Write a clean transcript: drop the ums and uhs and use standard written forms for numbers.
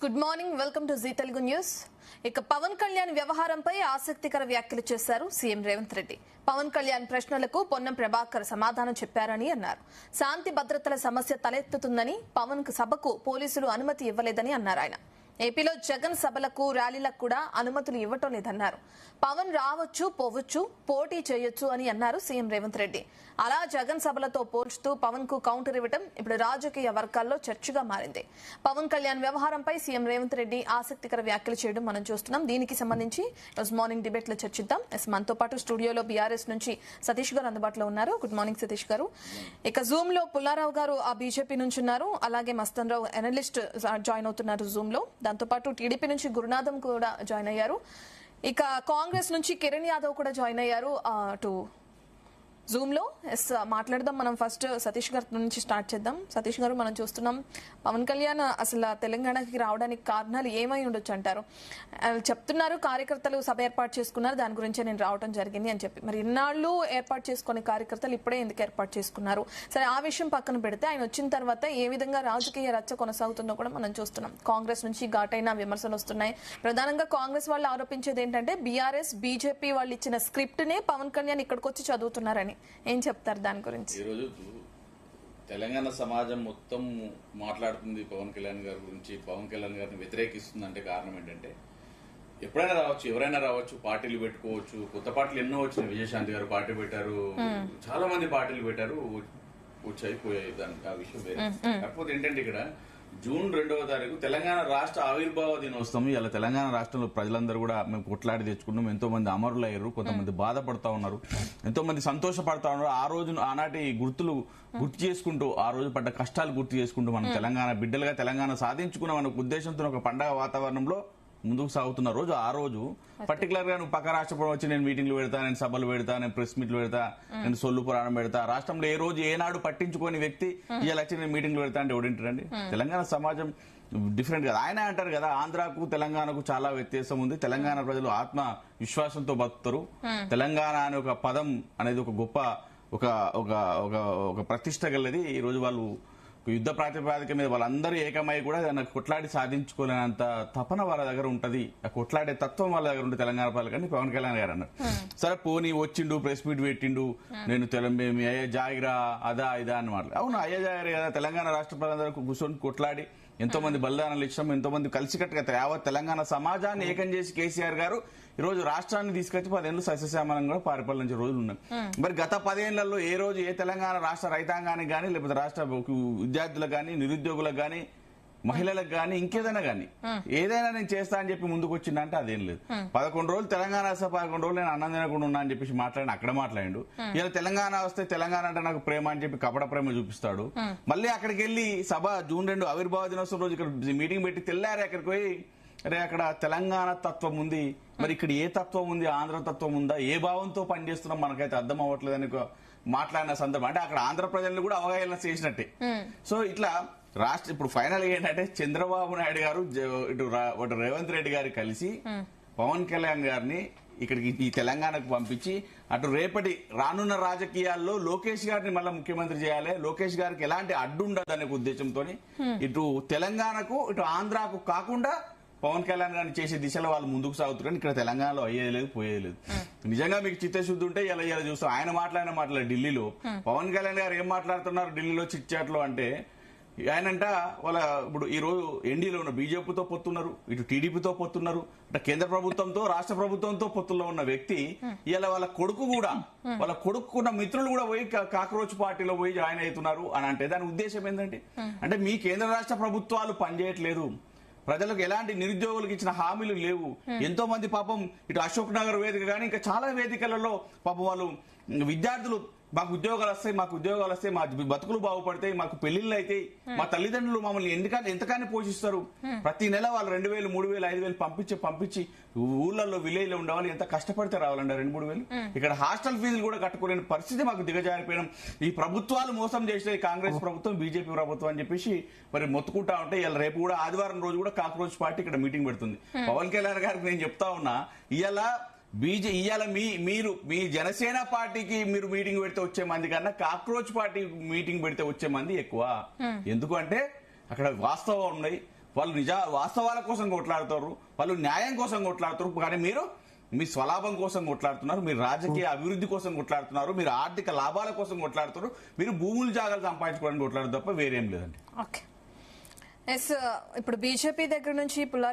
Good morning, welcome to Zee Telugu news. ఇక పవన్ కళ్యాణ్ వ్యవహారంపై ఆసక్తికర వ్యాఖ్యలు చేశారు సీఎం రేవంత్ రెడ్డి. పవన్ కళ్యాణ్ ప్రశ్నలకు పొన్నం ప్రభాకర్ సమాధానం చెప్పారని అన్నారు. శాంతి భద్రతల సమస్య తలెత్తుతుందని పవన్ సభకు పోలీసులు అనుమతి ఇవ్వలేదని అన్నారు ఆయన. ఏపీలో జగన్ సభలకు ర్యాలీలకు కూడా అనుమతులు ఇవ్వటం లేదన్నారు. పవన్ రావచ్చు, పోవచ్చు, పోటీ చేయొచ్చు అని అన్నారు సీఎం రేవంత్ రెడ్డి. అలా జగన్ సభలతో పోల్చుతూ పవన్ కు కౌంటర్ ఇవ్వటం ఇప్పుడు రాజకీయ వర్గాల్లో చర్చగా మారింది. పవన్ కళ్యాణ్ వ్యవహారంపై సీఎం రేవంత్ రెడ్డి ఆసక్తికర వ్యాఖ్యలు చేయడం మనం చూస్తున్నాం. దీనికి సంబంధించి రోజు మార్నింగ్ డిబేట్ లో చర్చిద్దాం. మనతో పాటు స్టూడియోలో బీఆర్ఎస్ నుంచి సతీష్ గారు అందుబాటులో ఉన్నారు. గుడ్ మార్నింగ్ సతీష్ గారు. ఇక జూమ్ లో పుల్లారావు గారు ఆ బీజేపీ నుంచి ఉన్నారు. అలాగే మస్తన్ రావు అనలిస్ట్ జాయిన్ అవుతున్నారు జూమ్ లో. దాంతో పాటు టీడీపీ నుంచి గురునాథం కూడా జాయిన్ అయ్యారు. ఇక కాంగ్రెస్ నుంచి కిరణ్ యాదవ్ కూడా జాయిన్ అయ్యారు అటు జూమ్ లో. మాట్లాడదాం. మనం ఫస్ట్ సతీష్ గారి నుంచి స్టార్ట్ చేద్దాం. సతీష్ గారు, మనం చూస్తున్నాం పవన్ కళ్యాణ్ అసలు తెలంగాణకి రావడానికి కారణాలు ఏమై ఉండొచ్చు అంటారు? చెప్తున్నారు కార్యకర్తలు సభ ఏర్పాటు చేసుకున్నారు, దాని గురించే నేను రావడం జరిగింది అని చెప్పి. మరి ఇన్నాళ్ళు ఏర్పాటు చేసుకునే కార్యకర్తలు ఇప్పుడే ఎందుకు ఏర్పాటు చేసుకున్నారు? సరే, ఆ విషయం పక్కన పెడితే ఆయన వచ్చిన తర్వాత ఏ విధంగా రాజకీయ రచ్చ కొనసాగుతుందో కూడా మనం చూస్తున్నాం. కాంగ్రెస్ నుంచి ఘాటైన విమర్శలు వస్తున్నాయి. ప్రధానంగా కాంగ్రెస్ వాళ్ళు ఆరోపించేది ఏంటంటే బీఆర్ఎస్ బీజేపీ వాళ్ళు ఇచ్చిన స్క్రిప్ట్ నే పవన్ కళ్యాణ్ ఇక్కడికి వచ్చి చదువుతున్నారని. ఏం చెప్తారు దాని గురించి? ఈ రోజు తెలంగాణ సమాజం మొత్తం మాట్లాడుతుంది పవన్ కళ్యాణ్ గారి గురించి. పవన్ కళ్యాణ్ గారిని వ్యతిరేకిస్తుంది అంటే కారణం ఏంటంటే, ఎప్పుడైనా రావచ్చు, ఎవరైనా రావచ్చు, పార్టీలు పెట్టుకోవచ్చు. కొత్త పార్టీలు ఎన్నో వచ్చినాయి. విజయశాంతి గారు పార్టీ పెట్టారు, చాలా మంది పార్టీలు పెట్టారు, వచ్చాయి పోయాయి. దానికి ఆ విషయం వేరే. కాకపోతే ఏంటంటే ఇక్కడ జూన్ 2వ తారీఖు తెలంగాణ రాష్ట్ర ఆవిర్భావ దినోత్సవం. ఇలా తెలంగాణ రాష్ట్రంలో ప్రజలందరూ కూడా మేము కొట్లాడి తెచ్చుకున్నాం. ఎంతో మంది అమరులు అయ్యారు, కొంతమంది బాధపడతా ఉన్నారు, ఎంతో మంది సంతోషపడతా ఉన్నారు. ఆ రోజు ఆనాటి గుర్తులు గుర్తు చేసుకుంటూ, ఆ రోజు పడ్డ కష్టాలు గుర్తు చేసుకుంటూ మనం తెలంగాణ బిడ్డలుగా తెలంగాణ సాధించుకున్నాం అనే ఉద్దేశంతో ఒక పండగ వాతావరణంలో ముందుకు సాగుతున్న రోజు. ఆ రోజు పర్టికులర్ గా నువ్వు పక్క రాష్ట్రం వచ్చి నేను మీటింగ్లు పెడతా, నేను సభలు పెడతా, నేను ప్రెస్ మీట్లు పెడతా, నేను సొల్లు పురాణం పెడతా, రాష్ట్రంలో ఏ రోజు ఏనాడు పట్టించుకోని వ్యక్తి ఇవాళ వచ్చి నేను మీటింగ్లు పెడతా అంటే ఎవడింటారండి? తెలంగాణ సమాజం డిఫరెంట్ కదా. ఆయన అంటారు కదా, ఆంధ్రాకు తెలంగాణకు చాలా వ్యత్యాసం ఉంది, తెలంగాణ ప్రజలు ఆత్మ విశ్వాసంతో బతుకుతారు, తెలంగాణ అనే ఒక పదం అనేది ఒక గొప్ప ఒక ఒక ప్రతిష్ట గలది. ఈ రోజు వాళ్ళు యుద్ధ ప్రాతిపాదిక మీద వాళ్ళందరూ ఏకమై కూడా దాన్ని కొట్లాడి సాధించుకోలేనంత తపన వాళ్ళ దగ్గర ఉంటది, ఆ కొట్లాడే తత్వం వాళ్ళ దగ్గర ఉంటుంది తెలంగాణ ప్రజలకని పవన్ కళ్యాణ్ గారు అన్నారు. సరే పోనీ వచ్చిండు, ప్రెస్ మీట్ పెట్టిండు, నేను మీ అయ్యే జాగిరా అదా ఇదా అని మాట్లాడు. అవును, అయ్యే జాగిరా కదా. తెలంగాణ రాష్ట్ర ప్రజలందరూ కూర్చొని కొట్లాడి ఎంతో మంది బలిదానాలు ఇచ్చాం, ఎంతో మంది కలిసికట్టుగా యావత్ తెలంగాణ సమాజాన్ని ఏకం చేసి కేసీఆర్ గారు ఈ రోజు రాష్ట్రాన్ని తీసుకొచ్చి 10 ఏళ్ళు సస్యశ్యామలంగా పరిపాలించే రోజులు ఉన్నాయి. మరి గత 10 ఏళ్లలో ఏ రోజు ఏ తెలంగాణ రాష్ట్ర రైతాంగానికి కానీ, లేకపోతే రాష్ట్ర విద్యార్థులకు కానీ, నిరుద్యోగులకు కానీ, మహిళలకు కానీ, ఇంకేదైనా కానీ ఏదైనా నేను చేస్తా అని చెప్పి ముందుకు వచ్చిందంటే అదేం లేదు. 11 రోజులు తెలంగాణ వస్తే 11 రోజులు నేను అన్నం తినకుండా ఉన్నా అని చెప్పేసి మాట్లాడి అక్కడ మాట్లాడిండు. ఇలా తెలంగాణ వస్తే తెలంగాణ అంటే నాకు ప్రేమ అని చెప్పి కపట ప్రేమ చూపిస్తాడు. మళ్ళీ అక్కడికి వెళ్లి సభ జూన్ 2 ఆవిర్భావ దినోత్సవం రోజు ఇక్కడ మీటింగ్ పెట్టి తెల్లారి అక్కడికి పోయి, అరే అక్కడ తెలంగాణ తత్వం ఉంది, మరి ఇక్కడ ఏ తత్వం ఉంది, ఆంధ్ర తత్వం ఉందా, ఏ భావంతో పనిచేస్తున్నాం మనకైతే అర్థం అవ్వట్లేదని మాట్లాడిన సందర్భం. అంటే అక్కడ ఆంధ్ర ప్రజలను కూడా అవగాహన చేసినట్టే. సో ఇట్లా ఇప్పుడు ఫైనల్ ఏంటంటే చంద్రబాబు నాయుడు గారు ఇటు రేవంత్ రెడ్డి గారు కలిసి పవన్ కళ్యాణ్ గారిని ఇక్కడికి ఈ తెలంగాణకు పంపించి అటు రేపటి రానున్న రాజకీయాల్లో లోకేష్ గారిని మళ్ళీ ముఖ్యమంత్రి చేయాలి, లోకేష్ గారికి ఎలాంటి అడ్డు ఉండదనే ఉద్దేశంతో ఇటు తెలంగాణకు ఇటు ఆంధ్రాకు కాకుండా పవన్ కళ్యాణ్ గారిని చేసే దిశలో వాళ్ళు ముందుకు సాగుతున్నారు. ఇక్కడ తెలంగాణలో అయ్యేది లేదు, పోయేది లేదు. నిజంగా మీకు చిత్తశుద్ధి ఉంటే ఇలా చూస్తాం. ఆయన మాట్లాడిన మాటలు ఢిల్లీలో పవన్ కళ్యాణ్ గారు ఏం మాట్లాడుతున్నారు ఢిల్లీలో చిట్చాట్లో అంటే, ఆయనంట వాళ్ళ ఇప్పుడు ఈ రోజు ఎన్డీలో ఉన్న బీజేపీతో పొత్తున్నారు, ఇటు టీడీపీతో పొత్తున్నారు, అంటే కేంద్ర ప్రభుత్వంతో రాష్ట్ర ప్రభుత్వంతో పొత్తుల్లో ఉన్న వ్యక్తి ఇలా వాళ్ళ కొడుకు కూడా, వాళ్ళ కొడుకున్న మిత్రులు కూడా పోయి కాక్రోచ్ పార్టీలో పోయి జాయిన్ అవుతున్నారు అని అంటే దాని ఉద్దేశం ఏంటంటే, అంటే మీ కేంద్ర రాష్ట్ర ప్రభుత్వాలు పనిచేయట్లేదు, ప్రజలకు ఎలాంటి నిరుద్యోగులకు ఇచ్చిన హామీలు లేవు. ఎంతో మంది పాపం ఇటు అశోక్ నగర్ వేదిక కానీ ఇంకా చాలా వేదికలలో పాపం వాళ్ళు విద్యార్థులు మాకు ఉద్యోగాలు వస్తాయి, మా బతుకులు బాగుపడతాయి, మాకు పెళ్లిళ్ళు అవుతాయి, మా తల్లిదండ్రులు మమ్మల్ని ఎంతకాని పోషిస్తారు, ప్రతి నెల వాళ్ళు 2000, 3000, 5000 పంపించి ఊర్లలో విలేజ్ లో ఉండేవాళ్ళు ఎంత కష్టపడితే రావాలండి 2-3 ఇక్కడ హాస్టల్ ఫీజులు కూడా కట్టుకోలేని పరిస్థితి మాకు దిగజారిపోయినాం. ఈ ప్రభుత్వాలు మోసం చేసే కాంగ్రెస్ ప్రభుత్వం, బీజేపీ ప్రభుత్వం అని చెప్పేసి మరి మొత్తుకుంటా ఉంటే ఇలా రేపు కూడా ఆదివారం రోజు కూడా కాక్రోచ్ పార్టీ ఇక్కడ మీటింగ్ పెడుతుంది. పవన్ కళ్యాణ్ గారికి నేను చెప్తా ఉన్నా, ఇవాళ మీ జనసేన పార్టీకి మీరు మీటింగ్ పెడితే వచ్చే మంది కన్నా కాక్రోచ్ పార్టీ మీటింగ్ పెడితే వచ్చే మంది ఎక్కువ. ఎందుకు అంటే అక్కడ వాస్తవం ఉన్నాయి, వాళ్ళు వాస్తవాల కోసం కొట్లాడుతారు, వాళ్ళు న్యాయం కోసం కొట్లాడుతారు. కానీ మీరు మీ స్వలాభం కోసం కొట్లాడుతున్నారు, మీరు రాజకీయ అభివృద్ధి కోసం కొట్లాడుతున్నారు, మీరు ఆర్థిక లాభాల కోసం కొట్లాడుతారు, మీరు భూములు జాగాలు సంపాదించుకోవడానికి కొట్లాడుతారు తప్ప వేరేం లేదండి. ఓకే, ఇప్పుడు బీజేపీ దగ్గర నుంచి